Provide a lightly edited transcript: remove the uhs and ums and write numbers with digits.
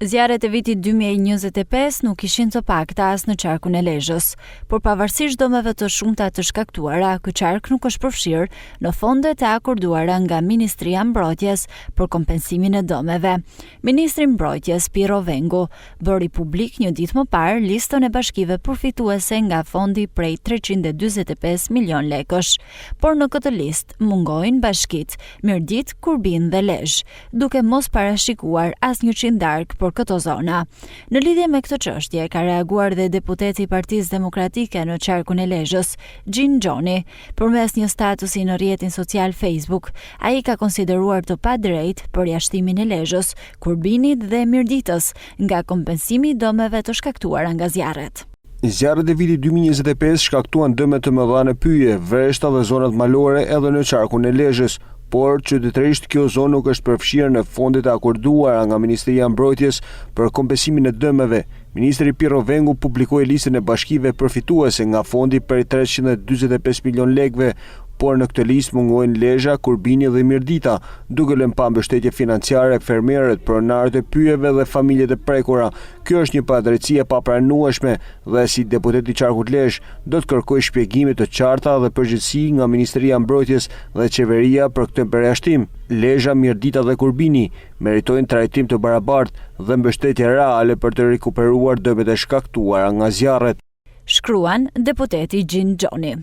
Zjarret e vitit 2025 nuk ishin të pakta as në qarkun e Lezhës, por pavarësisht dëmeve të shumta të shkaktuara, ky qark nuk është përfshirë në fondet e akorduara nga Ministria e Mbrojtjes për kompensimin e dëmeve. Ministri i Mbrojtjes Piro Vengu bëri publik një ditë më parë listën e bashkive përfituese nga fondi prej 345 milion lekësh, por në këtë listë mungojnë bashkitë Mirdit, Kurbin dhe Lezhë, duke mos parashikuar asnjë qindark për këto zona. Në lidhje me këtë çështje ka reaguar dhe deputeti i Partisë Demokratike në qarkun e Lezhës, Gjin Xhoni, përmes një statusi në rrjetin social Facebook. Ai ka konsideruar të padrejtë përjashtimin e Lezhës, Kurbinit dhe Mirditës nga kompensimi i dëmeve të shkaktuara nga zjarret. Zjarret e vitit 2025 shkaktuan dëme të mëdha në Pyje, Vreshta dhe zonat malore edhe në qarkun e Lezhës, por qytetërisht kjo zonë nuk është përfshirë në fondet e akorduara nga Ministria e Mbrojtjes për kompensimin e dëmeve. Ministri Piro Vengu publikoi listën e bashkive përfituese nga fondi për 345 milion lekëve, por në këtë listë mungojnë Lezhë, Kurbini dhe Mirdita, duke lënë pa mbështetje financiare fermerët, pronarët e pyjeve dhe familjet e prekura. Kjo është një padrejtësi e papranueshme dhe si deputet i qarkut Lezhë do të kërkoj shpjegime të qarta dhe përgjegjësi nga Ministria e Mbrojtjes dhe qeveria për këtë përjashtim. Lezhë, Mirdita dhe Kurbini meritojnë trajtim të barabartë dhe mbështetje reale për të rikuperuar dëmet e shkaktuara nga zjarret. Shkruan deputeti Gjin Xhoni.